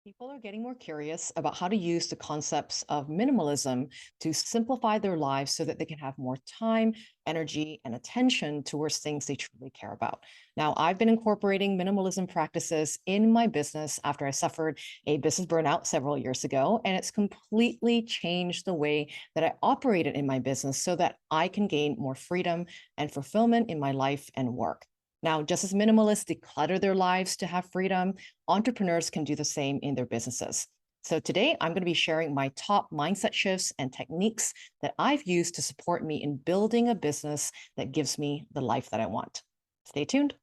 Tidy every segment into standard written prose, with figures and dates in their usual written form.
People are getting more curious about how to use the concepts of minimalism to simplify their lives so that they can have more time, energy, and attention towards things they truly care about. Now, I've been incorporating minimalism practices in my business after I suffered a business burnout several years ago, and it's completely changed the way that I operated in my business so that I can gain more freedom and fulfillment in my life and work. Now, just as minimalists declutter their lives to have freedom, entrepreneurs can do the same in their businesses. So, today I'm going to be sharing my top mindset shifts and techniques that I've used to support me in building a business that gives me the life that I want. Stay tuned.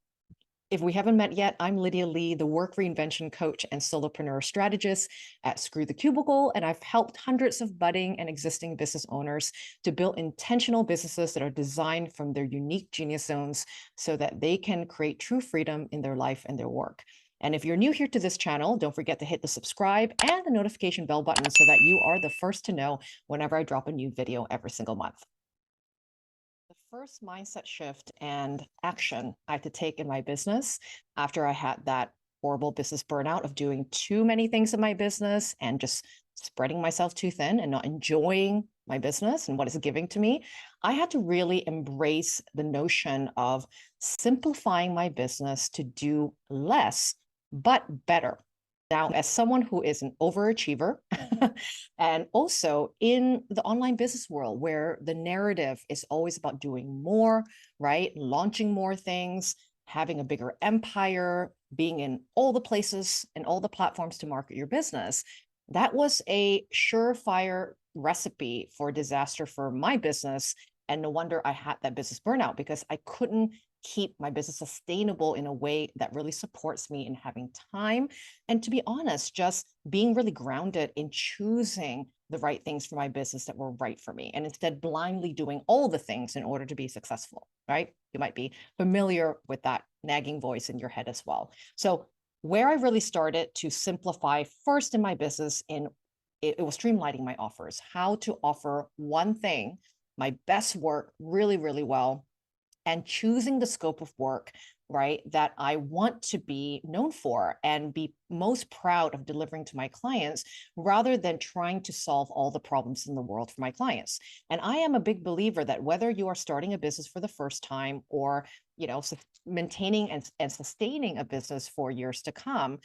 If we haven't met yet, I'm Lydia Lee, the work reinvention coach and solopreneur strategist at Screw the Cubicle, and I've helped hundreds of budding and existing business owners to build intentional businesses that are designed from their unique genius zones so that they can create true freedom in their life and their work. And if you're new here to this channel, don't forget to hit the subscribe and the notification bell button so that you are the first to know whenever I drop a new video every single month. The first mindset shift and action I had to take in my business after I had that horrible business burnout of doing too many things in my business and just spreading myself too thin and not enjoying my business and what it's giving to me, I had to really embrace the notion of simplifying my business to do less, but better. Now, as someone who is an overachiever, and also in the online business world where the narrative is always about doing more, right? Launching more things, having a bigger empire, being in all the places and all the platforms to market your business. That was a surefire recipe for disaster for my business. And no wonder I had that business burnout because I couldn't keep my business sustainable in a way that really supports me in having time. And to be honest, just being really grounded in choosing the right things for my business that were right for me, and instead blindly doing all the things in order to be successful, right? You might be familiar with that nagging voice in your head as well. So, where I really started to simplify first in my business, it was streamlining my offers, how to offer one thing, my best work really, really well, and choosing the scope of work, right, that I want to be known for and be most proud of delivering to my clients rather than trying to solve all the problems in the world for my clients. And I am a big believer that whether you are starting a business for the first time or, maintaining and sustaining a business for years to come,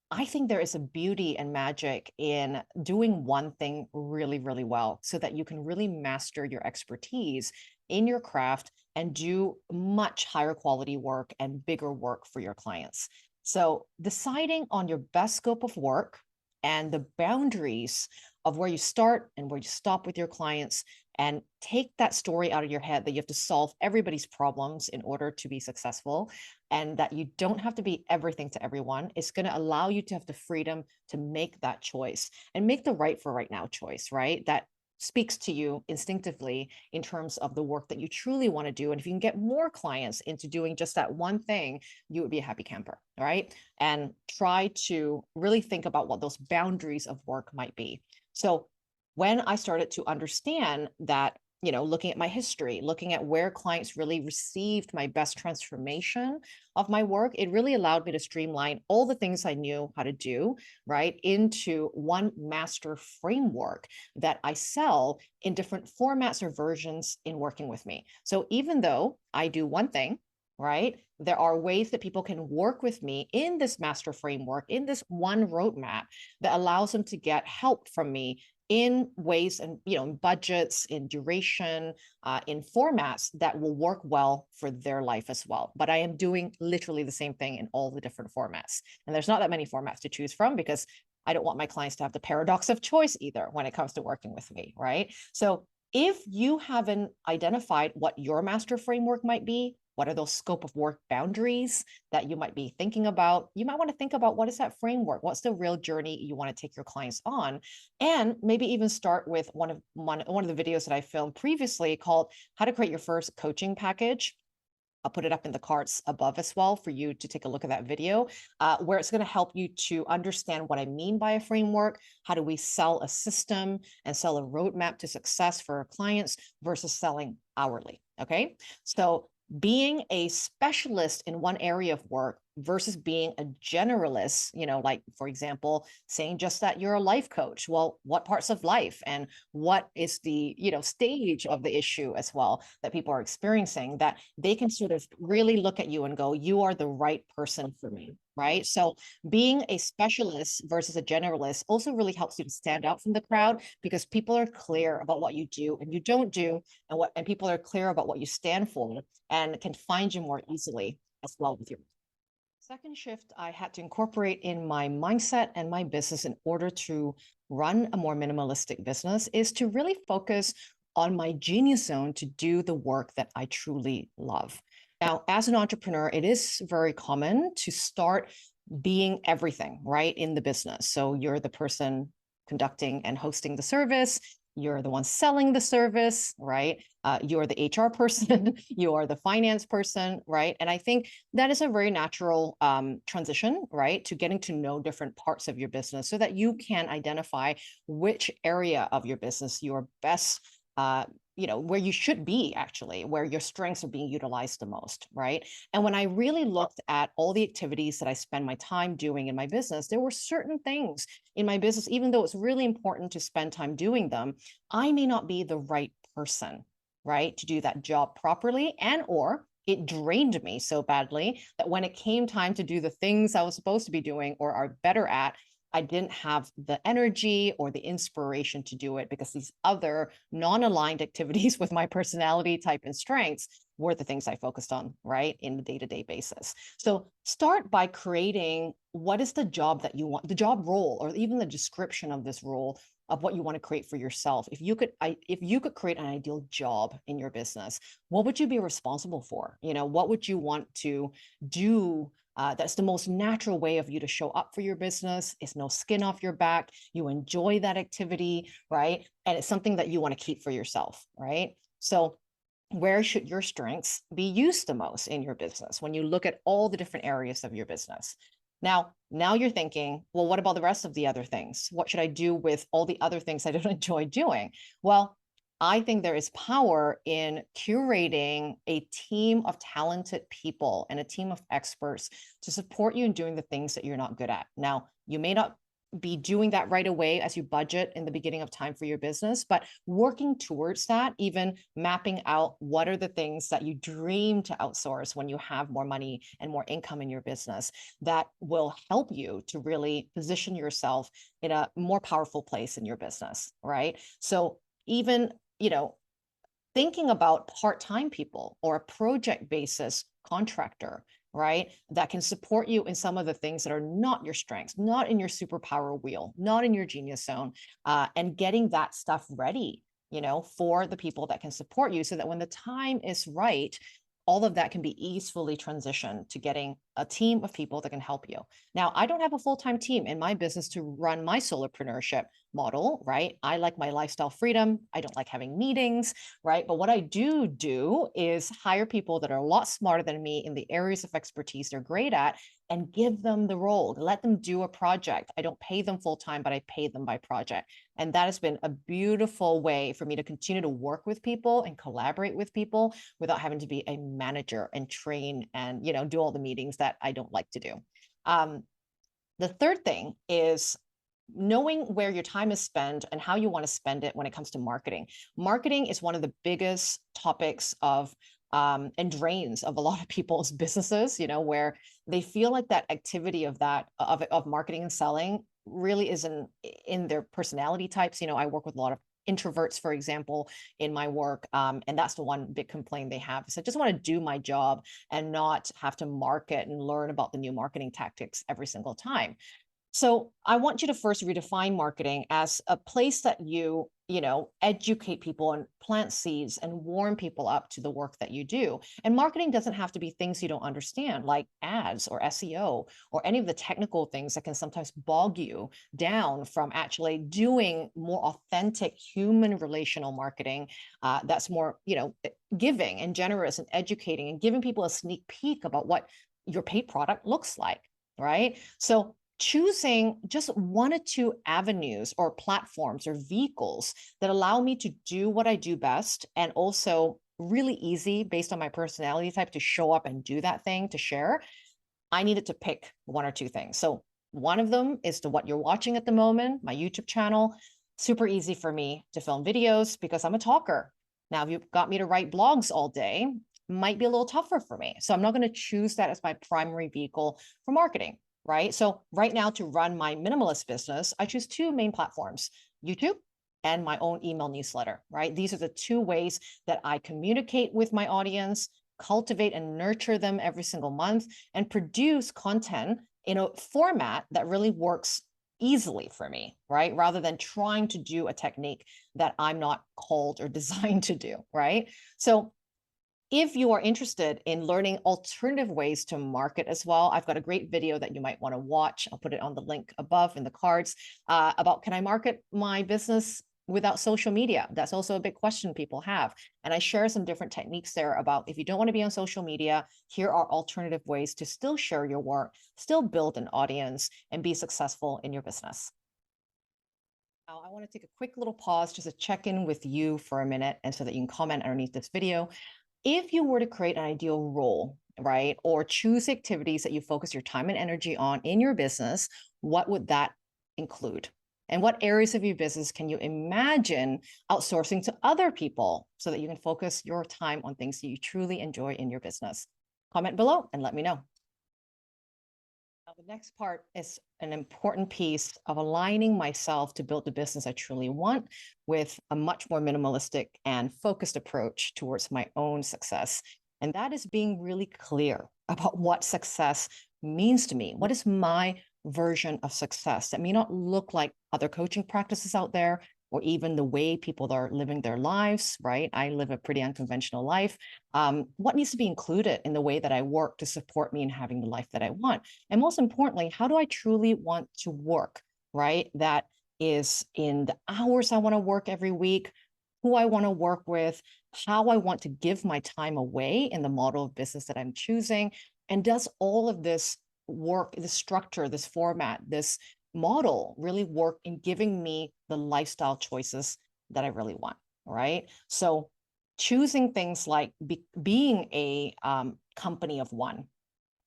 I think there is a beauty and magic in doing one thing really, really well so that you can really master your expertise in your craft and do much higher quality work and bigger work for your clients. So, deciding on your best scope of work and the boundaries of where you start and where you stop with your clients, and take that story out of your head that you have to solve everybody's problems in order to be successful and that you don't have to be everything to everyone. It's going to allow you to have the freedom to make that choice and make the right for right now choice, right? That speaks to you instinctively in terms of the work that you truly want to do. And if you can get more clients into doing just that one thing, you would be a happy camper, right? And try to really think about what those boundaries of work might be. So when I started to understand that, looking at my history, looking at where clients really received my best transformation of my work, it really allowed me to streamline all the things I knew how to do, right, into one master framework that I sell in different formats or versions in working with me. So even though I do one thing, right, there are ways that people can work with me in this master framework, in this one roadmap that allows them to get help from me in ways and in budgets, in duration, in formats that will work well for their life as well. But I am doing literally the same thing in all the different formats, and there's not that many formats to choose from because I don't want my clients to have the paradox of choice either when it comes to working with me, right? So if you haven't identified what your master framework might be, what are those scope of work boundaries that you might be thinking about? You might want to think about what is that framework? What's the real journey you want to take your clients on? And maybe even start with one of the videos that I filmed previously called How to Create Your First Coaching Package. I'll put it up in the cards above as well for you to take a look at that video, where it's going to help you to understand what I mean by a framework. How do we sell a system and sell a roadmap to success for our clients versus selling hourly? Okay. So being a specialist in one area of work versus being a generalist, like, for example, saying just that you're a life coach. Well, what parts of life and what is the, stage of the issue as well that people are experiencing, that they can sort of really look at you and go, you are the right person for me. Right. So being a specialist versus a generalist also really helps you to stand out from the crowd, because people are clear about what you do and you don't do, and people are clear about what you stand for and can find you more easily as well with your second shift. I had to incorporate in my mindset and my business in order to run a more minimalistic business is to really focus on my genius zone to do the work that I truly love. Now, as an entrepreneur, it is very common to start being everything, right, in the business. So you're the person conducting and hosting the service. You're the one selling the service, right? You're the HR person, you're the finance person, right? And I think that is a very natural transition, right? To getting to know different parts of your business so that you can identify which area of your business you're best where you should be, actually, where your strengths are being utilized the most, right? And when I really looked at all the activities that I spend my time doing in my business, there were certain things in my business, even though it's really important to spend time doing them, I may not be the right person, right, to do that job properly, and or it drained me so badly that when it came time to do the things I was supposed to be doing or are better at, I didn't have the energy or the inspiration to do it, because these other non-aligned activities with my personality type and strengths were the things I focused on, right, in the day-to-day basis. So start by creating what is the job that you want, the job role, or even the description of this role of what you want to create for yourself. If you could create an ideal job in your business, what would you be responsible for? What would you want to do? That's the most natural way of you to show up for your business. It's no skin off your back. You enjoy that activity, right? And it's something that you want to keep for yourself, right? So where should your strengths be used the most in your business when you look at all the different areas of your business? Now you're thinking, well, what about the rest of the other things? What should I do with all the other things I don't enjoy doing? Well, I think there is power in curating a team of talented people and a team of experts to support you in doing the things that you're not good at. Now, you may not be doing that right away as you budget in the beginning of time for your business, but working towards that, even mapping out what are the things that you dream to outsource when you have more money and more income in your business, that will help you to really position yourself in a more powerful place in your business, right? So even, thinking about part-time people or a project basis contractor, right, that can support you in some of the things that are not your strengths, not in your superpower wheel, not in your genius zone, and getting that stuff ready, for the people that can support you, so that when the time is right, all of that can be easily transitioned to getting a team of people that can help you. Now, I don't have a full-time team in my business to run my solopreneurship model, right? I like my lifestyle freedom. I don't like having meetings, right? But what I do is hire people that are a lot smarter than me in the areas of expertise they're great at, and give them the role, let them do a project. I don't pay them full time, but I pay them by project. And that has been a beautiful way for me to continue to work with people and collaborate with people without having to be a manager and train and, do all the meetings that I don't like to do. The third thing is knowing where your time is spent and how you want to spend it when it comes to marketing. Marketing is one of the biggest topics of and drains of a lot of people's businesses, where they feel like that activity of marketing and selling really isn't in their personality types. I work with a lot of introverts, for example, in my work. And that's the one big complaint they have. So I just want to do my job and not have to market and learn about the new marketing tactics every single time. So I want you to first redefine marketing as a place that educate people and plant seeds and warm people up to the work that you do. And marketing doesn't have to be things you don't understand, like ads or SEO or any of the technical things that can sometimes bog you down from actually doing more authentic human relational marketing, that's more, giving and generous and educating and giving people a sneak peek about what your paid product looks like, right? So choosing just one or two avenues or platforms or vehicles that allow me to do what I do best, and also really easy based on my personality type to show up and do that thing to share, I needed to pick one or two things. So one of them is to what you're watching at the moment, my YouTube channel. Super easy for me to film videos because I'm a talker. Now, if you've got me to write blogs all day, might be a little tougher for me. So I'm not going to choose that as my primary vehicle for marketing, right? So right now, to run my minimalist business, I choose two main platforms, YouTube and my own email newsletter, right? These are the two ways that I communicate with my audience, cultivate and nurture them every single month, and produce content in a format that really works easily for me, right? Rather than trying to do a technique that I'm not called or designed to do, right? So if you are interested in learning alternative ways to market as well, I've got a great video that you might want to watch. I'll put it on the link above in the cards about, can I market my business without social media? That's also a big question people have. And I share some different techniques there about, if you don't want to be on social media, here are alternative ways to still share your work, still build an audience, and be successful in your business. Now, I want to take a quick little pause just to check in with you for a minute, and so that you can comment underneath this video. If you were to create an ideal role, right, or choose activities that you focus your time and energy on in your business, what would that include? And what areas of your business can you imagine outsourcing to other people so that you can focus your time on things that you truly enjoy in your business? Comment below and let me know. Now, the next part is an important piece of aligning myself to build the business I truly want with a much more minimalistic and focused approach towards my own success. And that is being really clear about what success means to me. What is my version of success that may not look like other coaching practices out there, or even the way people are living their lives, right? I live a pretty unconventional life. What needs to be included in the way that I work to support me in having the life that I want? And most importantly, how do I truly want to work, right? That is in the hours I want to work every week, who I want to work with, how I want to give my time away in the model of business that I'm choosing. And does all of this work, this structure, this format, this model really work in giving me the lifestyle choices that I really want, right? So choosing things like being a company of one,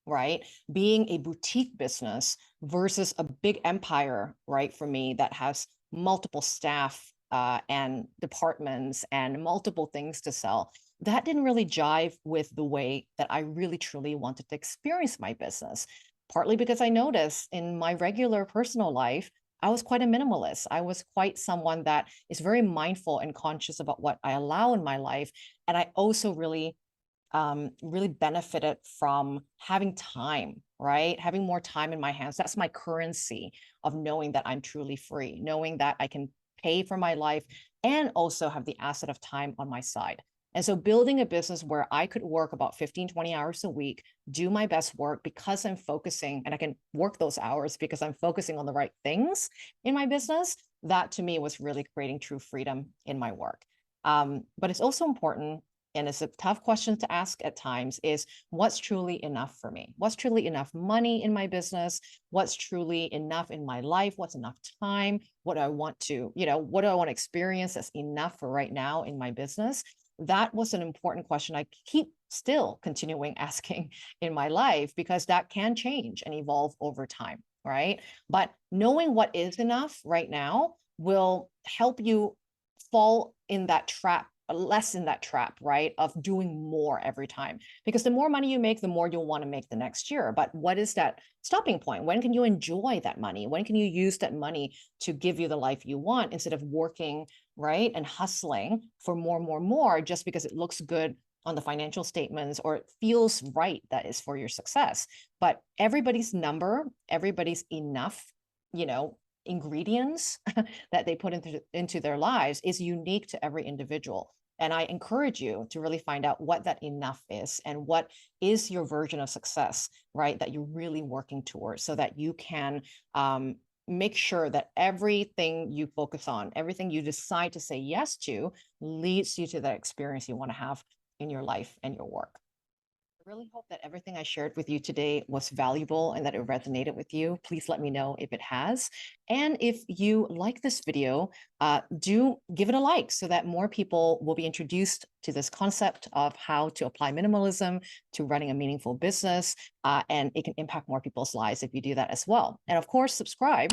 right? Being a boutique business versus a big empire, right? For me, that has multiple staff and departments and multiple things to sell. That didn't really jive with the way that I really truly wanted to experience my business. Partly because I noticed in my regular personal life, I was quite a minimalist. I was quite someone that is very mindful and conscious about what I allow in my life. And I also really benefited from having time, right? Having more time in my hands. That's my currency of knowing that I'm truly free, knowing that I can pay for my life and also have the asset of time on my side. And so building a business where I could work about 15, 20 hours a week, do my best work because I'm focusing, and I can work those hours because I'm focusing on the right things in my business, that to me was really creating true freedom in my work. But it's also important, and it's a tough question to ask at times, is what's truly enough for me? What's truly enough money in my business? What's truly enough in my life? What's enough time? What do I want to, what do I want to experience that's enough for right now in my business? That was an important question I keep still continuing asking in my life, because that can change and evolve over time, right? But knowing what is enough right now will help you fall in that trap, less in that trap, right, of doing more every time. Because the more money you make, the more you'll want to make the next year. But what is that stopping point? When can you enjoy that money? When can you use that money to give you the life you want, instead of working, right, and hustling for more just because it looks good on the financial statements or it feels right that is for your success? But everybody's number, everybody's enough, ingredients that they put into their lives is unique to every individual. And I encourage you to really find out what that enough is and what is your version of success, right, that you're really working towards, so that you can make sure that everything you focus on, everything you decide to say yes to, leads you to that experience you want to have in your life and your work. I really hope that everything I shared with you today was valuable and that it resonated with you. Please let me know if it has. And if you like this video, do give it a like so that more people will be introduced to this concept of how to apply minimalism to running a meaningful business. And it can impact more people's lives if you do that as well. And of course, subscribe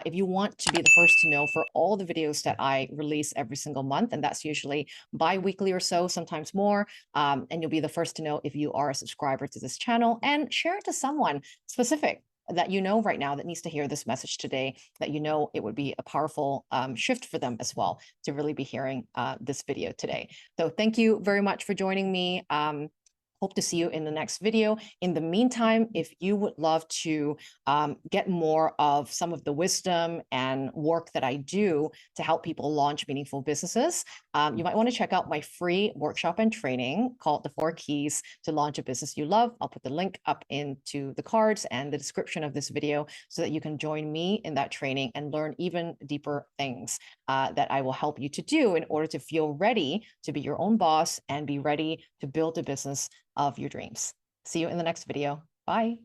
if you want to be the first to know for all the videos that I release every single month. And that's usually bi-weekly or so, sometimes more. And you'll be the first to know if you are a subscriber to this channel, and share it to someone specific that you know right now that needs to hear this message today, that you know it would be a powerful shift for them as well to really be hearing this video today. So thank you very much for joining me. Hope to see you in the next video. In the meantime, if you would love to get more of some of the wisdom and work that I do to help people launch meaningful businesses, you might want to check out my free workshop and training called The 4 Keys to Launch a Business You Love. I'll put the link up into the cards and the description of this video so that you can join me in that training and learn even deeper things that I will help you to do in order to feel ready to be your own boss and be ready to build a business of your dreams. See you in the next video. Bye.